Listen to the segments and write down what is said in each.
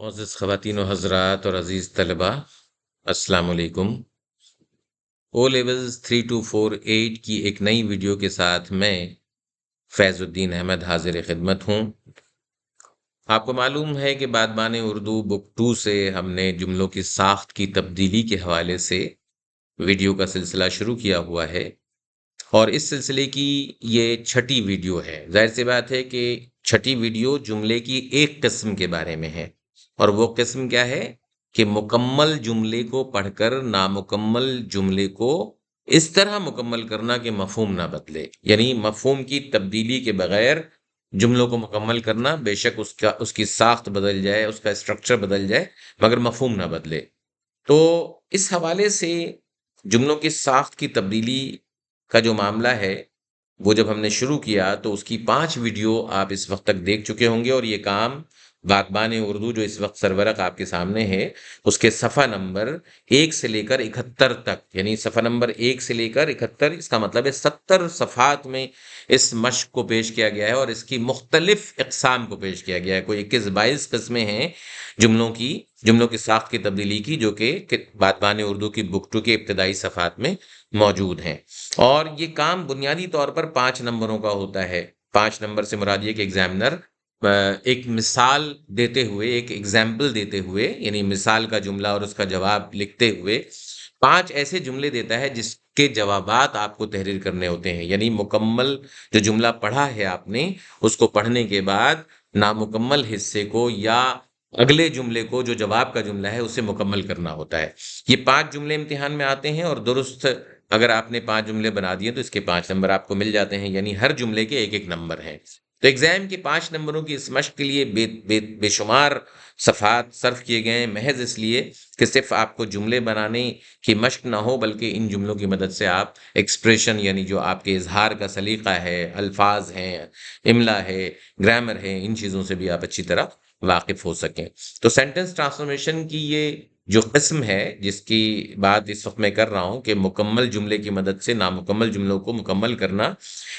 معزز خواتین و حضرات اور عزیز طلبہ، السلام علیکم۔ او لیولز 3248 کی ایک نئی ویڈیو کے ساتھ میں فیض الدین احمد حاضر خدمت ہوں۔ آپ کو معلوم ہے کہ بادبان اردو بک 2 سے ہم نے جملوں کی ساخت کی تبدیلی کے حوالے سے ویڈیو کا سلسلہ شروع کیا ہوا ہے، اور اس سلسلے کی یہ چھٹی ویڈیو ہے۔ ظاہر سی بات ہے کہ چھٹی ویڈیو جملے کی ایک قسم کے بارے میں ہے، اور وہ قسم کیا ہے کہ مکمل جملے کو پڑھ کر نامکمل جملے کو اس طرح مکمل کرنا کہ مفہوم نہ بدلے، یعنی مفہوم کی تبدیلی کے بغیر جملوں کو مکمل کرنا۔ بے شک اس کی ساخت بدل جائے، اس کا اسٹرکچر بدل جائے، مگر مفہوم نہ بدلے۔ تو اس حوالے سے جملوں کی ساخت کی تبدیلی کا جو معاملہ ہے، وہ جب ہم نے شروع کیا تو اس کی 5 ویڈیو آپ اس وقت تک دیکھ چکے ہوں گے، اور یہ کام باغبان اردو جو اس وقت سرورق آپ کے سامنے ہے، اس کے صفحہ نمبر 1 سے لے کر 71 تک، یعنی صفحہ نمبر 1 سے لے کر 71، اس کا مطلب ہے 70 صفحات میں اس مشق کو پیش کیا گیا ہے، اور اس کی مختلف اقسام کو پیش کیا گیا ہے۔ کوئی 21-22 قسمیں ہیں جملوں کی ساخت کی تبدیلی کی، جو کہ بادبان اردو کی بک 2 کے ابتدائی صفحات میں موجود ہیں۔ اور یہ کام بنیادی طور پر 5 نمبروں کا ہوتا ہے۔ 5 نمبر سے مراد یہ کہ ایگزامنر ایک مثال دیتے ہوئے، ایک ایگزامپل دیتے ہوئے، یعنی مثال کا جملہ اور اس کا جواب لکھتے ہوئے 5 ایسے جملے دیتا ہے جس کے جوابات آپ کو تحریر کرنے ہوتے ہیں۔ یعنی مکمل جو جملہ پڑھا ہے آپ نے، اس کو پڑھنے کے بعد نامکمل حصے کو یا اگلے جملے کو جو جواب کا جملہ ہے اسے مکمل کرنا ہوتا ہے۔ یہ 5 جملے امتحان میں آتے ہیں، اور درست اگر آپ نے 5 جملے بنا دیے تو اس کے 5 نمبر آپ کو مل جاتے ہیں، یعنی ہر جملے کے 1 نمبر ہیں۔ تو ایگزام کے 5 نمبروں کی اس مشق کے لیے بے شمار صفحات صرف کیے گئے ہیں، محض اس لیے کہ صرف آپ کو جملے بنانے کی مشق نہ ہو، بلکہ ان جملوں کی مدد سے آپ ایکسپریشن، یعنی جو آپ کے اظہار کا سلیقہ ہے، الفاظ ہیں، املا ہے، گرامر ہے، ان چیزوں سے بھی آپ اچھی طرح واقف ہو سکیں۔ تو سینٹنس ٹرانسفارمیشن کی یہ جو قسم ہے، جس کی بات اس وقت میں کر رہا ہوں کہ مکمل جملے کی مدد سے نامکمل جملوں کو مکمل کرنا،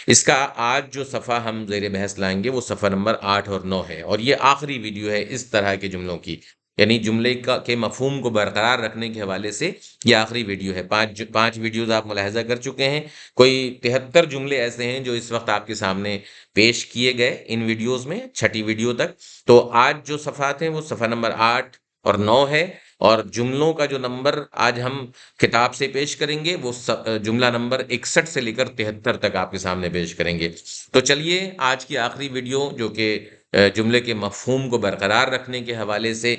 اس کا آج جو صفحہ ہم زیر بحث لائیں گے وہ صفحہ نمبر 8 اور 9 ہے، اور یہ آخری ویڈیو ہے اس طرح کے جملوں کی، یعنی جملے کے مفہوم کو برقرار رکھنے کے حوالے سے یہ آخری ویڈیو ہے۔ 5 ویڈیوز آپ ملاحظہ کر چکے ہیں، کوئی 73 جملے ایسے ہیں جو اس وقت آپ کے سامنے پیش کیے گئے ان ویڈیوز میں، چھٹی ویڈیو تک۔ تو آج جو صفحات ہیں وہ صفحہ نمبر 8 اور 9 ہے، اور جملوں کا جو نمبر آج ہم کتاب سے پیش کریں گے وہ جملہ نمبر 61 سے لے کر 73 تک آپ کے سامنے پیش کریں گے۔ تو چلیے آج کی آخری ویڈیو، جو کہ جملے کے مفہوم کو برقرار رکھنے کے حوالے سے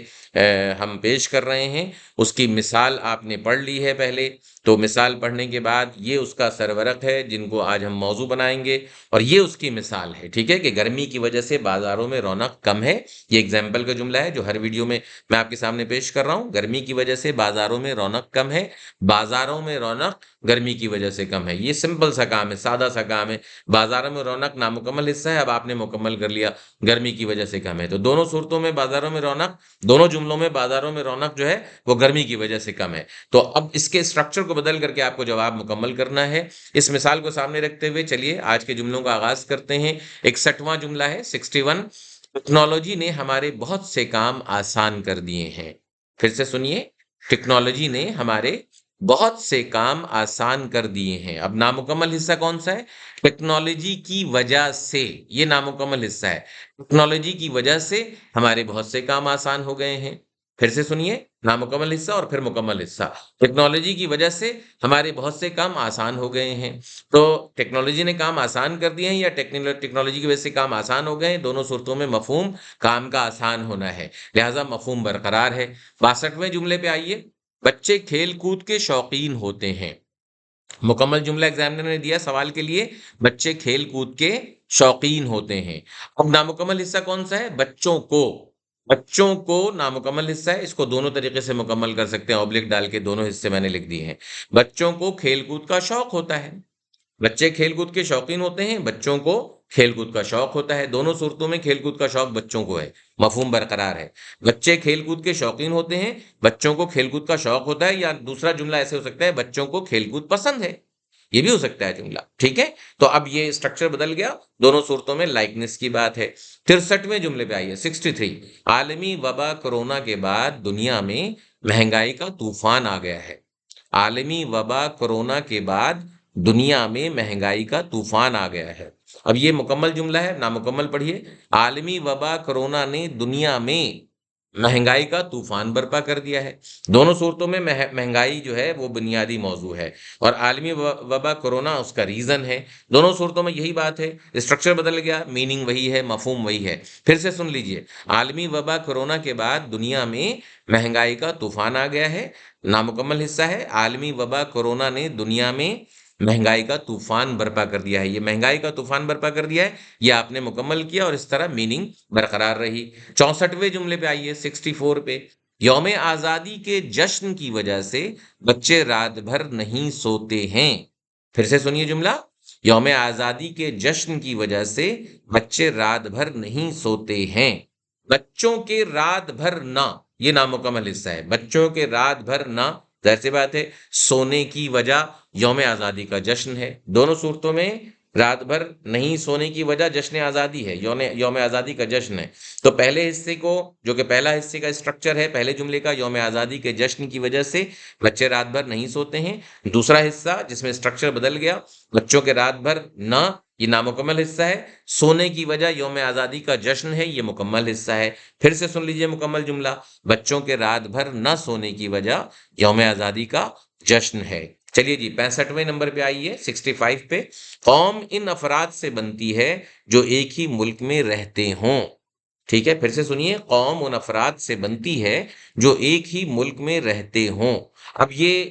ہم پیش کر رہے ہیں، اس کی مثال آپ نے پڑھ لی ہے پہلے۔ تو مثال پڑھنے کے بعد یہ اس کا سرورق ہے جن کو آج ہم موضوع بنائیں گے، اور یہ اس کی مثال ہے، ٹھیک ہے، کہ گرمی کی وجہ سے بازاروں میں رونق کم ہے۔ یہ ایگزامپل کا جملہ ہے جو ہر ویڈیو میں آپ کے سامنے پیش کر رہا ہوں۔ گرمی کی وجہ سے بازاروں میں رونق کم ہے، بازاروں میں رونق گرمی کی وجہ سے کم ہے۔ یہ سمپل سا کام ہے، سادہ سا کام ہے۔ بازاروں میں رونق نامکمل حصہ ہے، اب آپ نے مکمل کر لیا، گرمی کی وجہ سے کم ہے۔ تو دونوں صورتوں میں بازاروں میں رونق، دونوں جملوں میں بازاروں میں رونق جو ہے وہ گرمی کی وجہ سے کم ہے۔ تو اب اس کے اسٹرکچر کو بدل کر کے آپ کو جواب مکمل کرنا ہے۔ اس مثال کو سامنے رکھتے ہوئے چلیے آج کے جملوں کا آغاز کرتے ہیں۔ 61واں جملہ ہے 61۔ ٹیکنالوجی نے ہمارے بہت سے کام آسان کر دیے ہیں۔ پھر سے سنیے، ٹیکنالوجی نے ہمارے بہت سے کام آسان کر دیے ہیں۔ اب نامکمل حصہ کون سا ہے؟ ٹیکنالوجی کی وجہ سے، یہ نامکمل حصہ ہے۔ ٹیکنالوجی کی وجہ سے ہمارے بہت سے کام آسان ہو گئے ہیں۔ پھر سے سنیے، نامکمل حصہ اور پھر مکمل حصہ۔ ٹیکنالوجی کی وجہ سے ہمارے بہت سے کام آسان ہو گئے ہیں۔ تو ٹیکنالوجی نے کام آسان کر دیے ہیں یا ٹیکنالوجی کی وجہ سے کام آسان ہو گئے ہیں، دونوں صورتوں میں مفہوم کام کا آسان ہونا ہے، لہذا مفہوم برقرار ہے۔ 62ویں جملے پہ آئیے۔ بچے کھیل کود کے شوقین ہوتے ہیں۔ مکمل جملہ ایگزامنر نے دیا سوال کے لیے، بچے کھیل کود کے شوقین ہوتے ہیں۔ اب نامکمل حصہ کون سا ہے؟ بچوں کو نامکمل حصہ ہے، اس کو دونوں طریقے سے مکمل کر سکتے ہیں، اوبلک ڈال کے دونوں حصے میں نے لکھ دیے ہیں۔ بچوں کو کھیل کود کا شوق ہوتا ہے، بچے کھیل کود کے شوقین ہوتے ہیں، بچوں کو کھیل کود کا شوق ہوتا ہے، دونوں صورتوں میں کھیل کود کا شوق بچوں کو ہے، مفہوم برقرار ہے۔ بچے کھیل کود کے شوقین ہوتے ہیں، بچوں کو کھیل کود کا شوق ہوتا ہے، یا دوسرا جملہ ایسے ہو سکتا ہے بچوں کو کھیل کود پسند ہے، یہ بھی ہو سکتا ہے جملہ، ٹھیک ہے؟ تو اب یہ اسٹرکچر بدل گیا، دونوں صورتوں میں لائکنس کی بات ہے۔ 63ویں جملے پہ آئیے، 63۔ عالمی وبا کورونا کے بعد دنیا میں مہنگائی کا طوفان آ گیا ہے۔ عالمی وبا کورونا کے بعد دنیا میں مہنگائی کا طوفان آ گیا ہے۔ اب یہ مکمل جملہ ہے، نامکمل پڑھیے۔ عالمی وبا کورونا نے دنیا میں مہنگائی کا طوفان برپا کر دیا ہے۔ دونوں صورتوں میں مہنگائی جو ہے وہ بنیادی موضوع ہے، اور عالمی وبا کورونا اس کا ریزن ہے۔ دونوں صورتوں میں یہی بات ہے، اسٹرکچر بدل گیا، میننگ وہی ہے، مفہوم وہی ہے۔ پھر سے سن لیجئے، عالمی وبا کورونا کے بعد دنیا میں مہنگائی کا طوفان آ گیا ہے، نامکمل حصہ ہے۔ عالمی وبا کورونا نے دنیا میں مہنگائی کا طوفان برپا کر دیا ہے۔ یہ مہنگائی کا طوفان برپا کر دیا ہے، یہ آپ نے مکمل کیا، اور اس طرح میننگ برقرار رہی۔ 64ویں جملے پہ آئیے، 64 پہ۔ یوم آزادی کے جشن کی وجہ سے بچے رات بھر نہیں سوتے ہیں۔ پھر سے سنیے جملہ، یوم آزادی کے جشن کی وجہ سے بچے رات بھر نہیں سوتے ہیں۔ بچوں کے رات بھر نہ، یہ نامکمل حصہ ہے، بچوں کے رات بھر نہ، ظاہر سی بات ہے سونے کی وجہ یوم آزادی کا جشن ہے۔ دونوں صورتوں میں رات بھر نہیں سونے کی وجہ جشن آزادی ہے، یوم آزادی کا جشن ہے۔ تو پہلے حصے کو، جو کہ پہلا حصے کا اسٹرکچر ہے پہلے جملے کا، یوم آزادی کے جشن کی وجہ سے بچے رات بھر نہیں سوتے ہیں۔ دوسرا حصہ جس میں اسٹرکچر بدل گیا، بچوں کے رات بھر نہ، یہ نامکمل حصہ ہے۔ سونے کی وجہ یوم آزادی کا جشن ہے، یہ مکمل حصہ ہے۔ پھر سے سن لیجئے مکمل جملہ، بچوں کے رات بھر نہ سونے کی وجہ یوم آزادی کا جشن ہے۔ چلیے جی 65ویں نمبر پہ آئیے، 65 پہ۔ قوم ان افراد سے بنتی ہے جو ایک ہی ملک میں رہتے ہوں۔ ٹھیک ہے، پھر سے سنیے، قوم ان افراد سے بنتی ہے جو ایک ہی ملک میں رہتے ہوں۔ اب یہ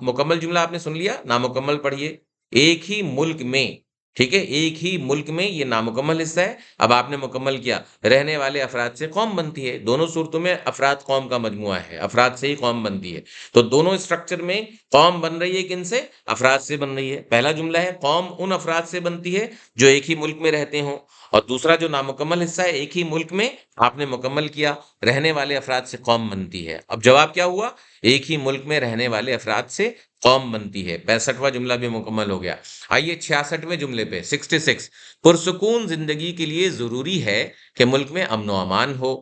مکمل جملہ آپ نے سن لیا، نامکمل پڑھیے۔ ایک ہی ملک میں، ٹھیک ہے، ایک ہی ملک میں، یہ نامکمل حصہ ہے۔ اب آپ نے مکمل کیا، رہنے والے افراد سے قوم بنتی ہے۔ دونوں صورتوں میں افراد قوم کا مجموعہ ہے، افراد سے ہی قوم بنتی ہے۔ تو دونوں اسٹرکچر میں قوم بن رہی ہے کن سے؟ افراد سے بن رہی ہے۔ پہلا جملہ ہے قوم ان افراد سے بنتی ہے جو ایک ہی ملک میں رہتے ہوں، اور دوسرا جو نامکمل حصہ ہے، ایک ہی ملک میں، آپ نے مکمل کیا، رہنے والے افراد سے قوم بنتی ہے۔ اب جواب کیا ہوا؟ ایک ہی ملک میں رہنے والے افراد سے قوم بنتی ہے۔ 65واں جملہ بھی مکمل ہو گیا۔ آئیے 66ویں جملے پہ، 66۔ پرسکون زندگی کے لیے ضروری ہے کہ ملک میں امن و امان ہو۔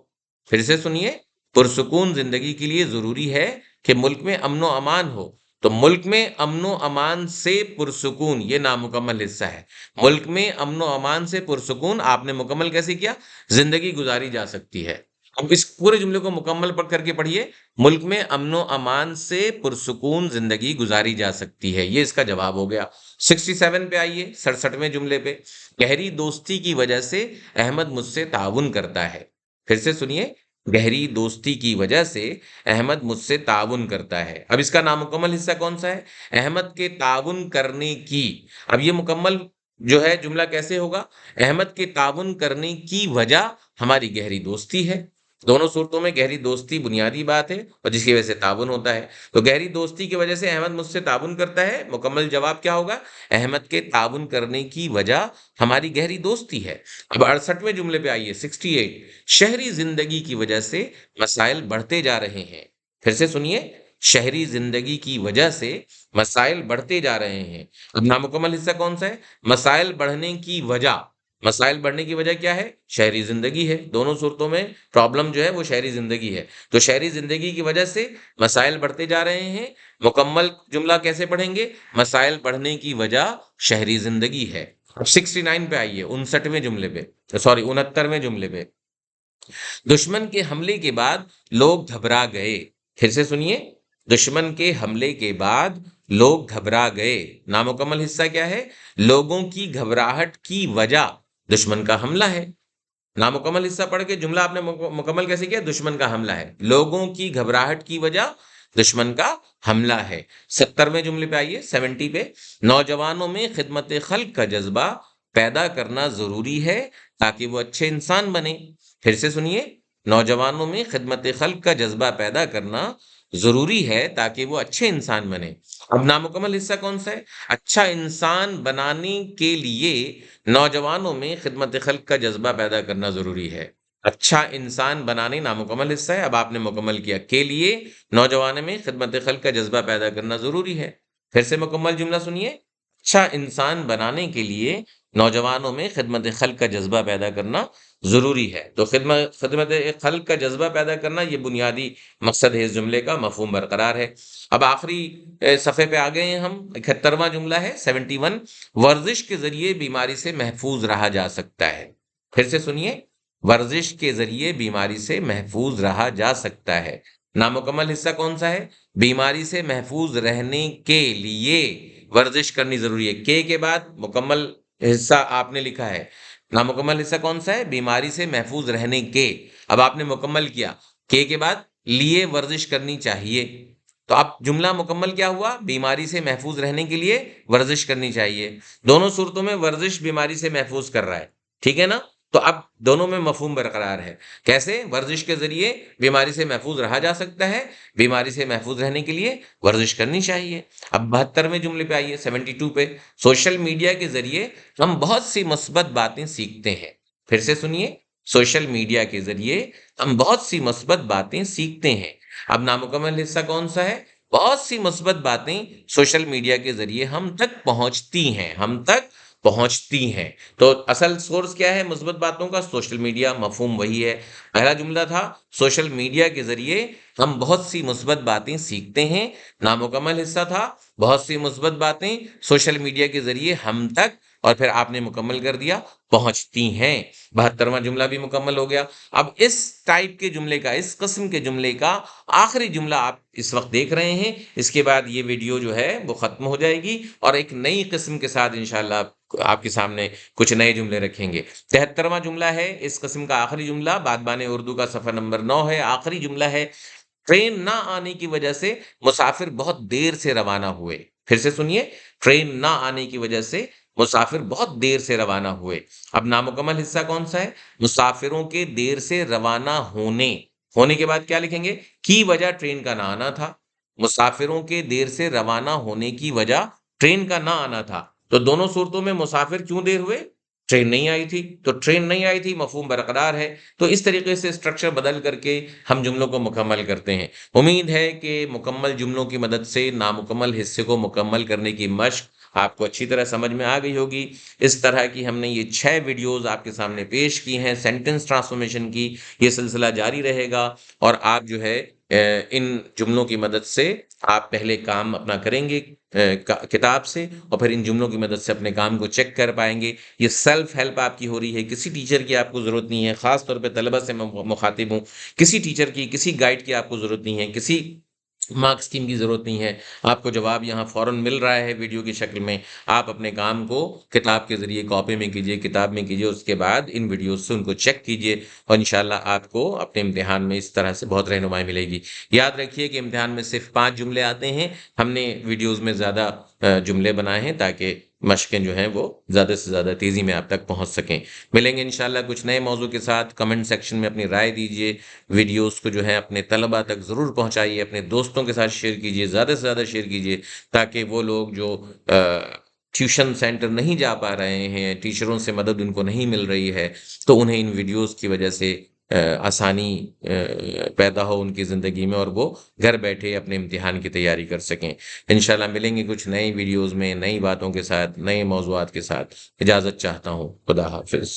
پھر سے سنیے، پرسکون زندگی کے لیے ضروری ہے کہ ملک میں امن و امان ہو۔ تو ملک میں امن و امان سے پرسکون، یہ نامکمل حصہ ہے۔ ملک میں امن و امان سے پرسکون آپ نے مکمل کیسے کیا؟ زندگی گزاری جا سکتی ہے۔ اب اس پورے جملے کو مکمل پڑھ کر کے پڑھیے، ملک میں امن و امان سے پرسکون زندگی گزاری جا سکتی ہے، یہ اس کا جواب ہو گیا۔ 67 پہ آئیے، 67ویں جملے پہ۔ گہری دوستی کی وجہ سے احمد مجھ سے تعاون کرتا ہے۔ پھر سے سنیے، گہری دوستی کی وجہ سے احمد مجھ سے تعاون کرتا ہے۔ اب اس کا نامکمل حصہ کون سا ہے؟ احمد کے تعاون کرنے کی۔ اب یہ مکمل جو ہے جملہ کیسے ہوگا؟ احمد کے تعاون کرنے کی وجہ ہماری گہری دوستی ہے۔ دونوں صورتوں میں گہری دوستی بنیادی بات ہے، اور جس کی وجہ سے تعاون ہوتا ہے۔ تو گہری دوستی کی وجہ سے احمد مجھ سے تعاون کرتا ہے، مکمل جواب کیا ہوگا؟ احمد کے تعاون کرنے کی وجہ ہماری گہری دوستی ہے۔ اب 68ویں جملے پہ آئیے، 68۔ شہری زندگی کی وجہ سے مسائل بڑھتے جا رہے ہیں۔ پھر سے سنیے، شہری زندگی کی وجہ سے مسائل بڑھتے جا رہے ہیں۔ اب نامکمل حصہ کون سا ہے؟ مسائل بڑھنے کی وجہ، مسائل بڑھنے کی وجہ کیا ہے؟ شہری زندگی ہے۔ دونوں صورتوں میں پرابلم جو ہے وہ شہری زندگی ہے۔ تو شہری زندگی کی وجہ سے مسائل بڑھتے جا رہے ہیں، مکمل جملہ کیسے پڑھیں گے؟ مسائل بڑھنے کی وجہ شہری زندگی ہے۔ اب 69 پہ آئیے، 59ویں جملے پہ، سوری 69ویں جملے پہ۔ دشمن کے حملے کے بعد لوگ گھبرا گئے۔ پھر سے سنیے، دشمن کے حملے کے بعد لوگ گھبرا گئے۔ نامکمل حصہ کیا ہے؟ لوگوں کی گھبراہٹ کی وجہ دشمن کا حملہ ہے۔ نامکمل حصہ پڑھ کے جملہ آپ نے مکمل کیسے کیا؟ دشمن کا حملہ ہے، لوگوں کی گھبراہٹ کی وجہ دشمن کا حملہ ہے۔ 70ویں جملے پہ آئیے، 70 پہ۔ نوجوانوں میں خدمت خلق کا جذبہ پیدا کرنا ضروری ہے تاکہ وہ اچھے انسان بنے۔ پھر سے سنیے، نوجوانوں میں خدمت خلق کا جذبہ پیدا کرنا ضروری ہے تاکہ وہ اچھے انسان بنے۔ اب نامکمل حصہ کون سا ہے؟ اچھا انسان بنانے کے لیے نوجوانوں میں خدمت خلق کا جذبہ پیدا کرنا ضروری ہے۔ اچھا انسان بنانے نامکمل حصہ ہے، اب آپ نے مکمل کیا، کے لیے نوجوانوں میں خدمت خلق کا جذبہ پیدا کرنا ضروری ہے۔ پھر سے مکمل جملہ سنیے، اچھا انسان بنانے کے لیے نوجوانوں میں خدمت خلق کا جذبہ پیدا کرنا ضروری ہے۔ تو خدمت خلق کا جذبہ پیدا کرنا یہ بنیادی مقصد ہے اس جملے کا، مفہوم برقرار ہے۔ اب آخری صفحے پہ آ گئے ہیں ہم، 71واں جملہ ہے 71، ورزش کے ذریعے بیماری سے محفوظ رہا جا سکتا ہے۔ پھر سے سنیے، ورزش کے ذریعے بیماری سے محفوظ رہا جا سکتا ہے۔ نامکمل حصہ کون سا ہے؟ بیماری سے محفوظ رہنے کے لیے ورزش کرنی ضروری ہے۔ کے بعد مکمل حصہ آپ نے لکھا ہے، نامکمل حصہ کون سا ہے؟ بیماری سے محفوظ رہنے کے۔ اب آپ نے مکمل کیا، کے بعد لیے ورزش کرنی چاہیے، تو اب جملہ مکمل کیا ہوا؟ بیماری سے محفوظ رہنے کے لیے ورزش کرنی چاہیے۔ دونوں صورتوں میں ورزش بیماری سے محفوظ کر رہا ہے، ٹھیک ہے نا؟ تو اب دونوں میں مفہوم برقرار ہے۔ کیسے؟ ورزش کے ذریعے بیماری سے محفوظ رہا جا سکتا ہے، بیماری سے محفوظ رہنے کے لیے ورزش کرنی چاہیے۔ اب 72ویں جملے پہ آئیے، 72 پہ، سوشل میڈیا کے ذریعے ہم بہت سی مثبت باتیں سیکھتے ہیں۔ پھر سے سنیے، سوشل میڈیا کے ذریعے ہم بہت سی مثبت باتیں سیکھتے ہیں۔ اب نامکمل حصہ کون سا ہے؟ بہت سی مثبت باتیں سوشل میڈیا کے ذریعے ہم تک پہنچتی ہیں، ہم تک پہنچتی ہیں۔ تو اصل سورس کیا ہے مثبت باتوں کا؟ سوشل میڈیا، مفہوم وہی ہے۔ پہلا جملہ تھا سوشل میڈیا کے ذریعے ہم بہت سی مثبت باتیں سیکھتے ہیں، نامکمل حصہ تھا بہت سی مثبت باتیں سوشل میڈیا کے ذریعے ہم تک، اور پھر آپ نے مکمل کر دیا، پہنچتی ہیں۔ 72واں جملہ بھی مکمل ہو گیا۔ اب اس ٹائپ کے جملے کا، اس قسم کے جملے کا آخری جملہ آپ اس وقت دیکھ رہے ہیں۔ اس کے بعد یہ ویڈیو جو ہے وہ ختم ہو جائے گی، اور ایک نئی قسم کے ساتھ انشاءاللہ آپ کے سامنے کچھ نئے جملے رکھیں گے۔ 73واں جملہ ہے اس قسم کا آخری جملہ، بادبان اردو کا صفحہ نمبر 9 ہے، آخری جملہ ہے، ٹرین نہ آنے کی وجہ سے مسافر بہت دیر سے روانہ ہوئے۔ پھر سے سنیے، ٹرین نہ آنے کی وجہ سے مسافر بہت دیر سے روانہ ہوئے۔ اب نامکمل حصہ کون سا ہے؟ مسافروں کے دیر سے روانہ ہونے، ہونے کے بعد کیا لکھیں گے؟ کی وجہ ٹرین کا نہ آنا تھا۔ مسافروں کے دیر سے روانہ ہونے کی وجہ ٹرین کا نہ آنا تھا۔ تو دونوں صورتوں میں مسافر کیوں دیر ہوئے؟ ٹرین نہیں آئی تھی، تو ٹرین نہیں آئی تھی، مفہوم برقرار ہے۔ تو اس طریقے سے اسٹرکچر بدل کر کے ہم جملوں کو مکمل کرتے ہیں۔ امید ہے کہ مکمل جملوں کی مدد سے نامکمل حصے کو مکمل کرنے کی مشق آپ کو اچھی طرح سمجھ میں آ گئی ہوگی۔ اس طرح کی ہم نے یہ 6 ویڈیوز آپ کے سامنے پیش کی ہیں سینٹنس ٹرانسفارمیشن کی۔ یہ سلسلہ جاری رہے گا، اور آپ جو ہے ان جملوں کی مدد سے آپ پہلے کام اپنا کریں گے کتاب سے، اور پھر ان جملوں کی مدد سے اپنے کام کو چیک کر پائیں گے۔ یہ سیلف ہیلپ آپ کی ہو رہی ہے، کسی ٹیچر کی آپ کو ضرورت نہیں ہے، خاص طور پہ طلبہ سے میں مخاطب ہوں۔ کسی ٹیچر کی، کسی گائیڈ کی آپ کو ضرورت نہیں ہے، کسی مارک اسکیم کی ضرورت نہیں ہے۔ آپ کو جواب یہاں فوراً مل رہا ہے ویڈیو کی شکل میں۔ آپ اپنے کام کو کتاب کے ذریعے کاپی میں کیجئے، کتاب میں کیجئے، اس کے بعد ان ویڈیوز سے ان کو چیک کیجئے، اور انشاءاللہ آپ کو اپنے امتحان میں اس طرح سے بہت رہنمائی ملے گی۔ یاد رکھیے کہ امتحان میں صرف 5 جملے آتے ہیں، ہم نے ویڈیوز میں زیادہ جملے بنائے ہیں تاکہ مشقیں جو ہیں وہ زیادہ سے زیادہ تیزی میں آپ تک پہنچ سکیں۔ ملیں گے انشاءاللہ کچھ نئے موضوع کے ساتھ۔ کمنٹ سیکشن میں اپنی رائے دیجئے، ویڈیوز کو جو ہے اپنے طلبہ تک ضرور پہنچائیے، اپنے دوستوں کے ساتھ شیئر کیجئے، زیادہ سے زیادہ شیئر کیجئے، تاکہ وہ لوگ جو ٹیوشن سینٹر نہیں جا پا رہے ہیں، ٹیچروں سے مدد ان کو نہیں مل رہی ہے، تو انہیں ان ویڈیوز کی وجہ سے آسانی پیدا ہو ان کی زندگی میں، اور وہ گھر بیٹھے اپنے امتحان کی تیاری کر سکیں۔ انشاءاللہ ملیں گے کچھ نئی ویڈیوز میں، نئی باتوں کے ساتھ، نئے موضوعات کے ساتھ۔ اجازت چاہتا ہوں، خدا حافظ۔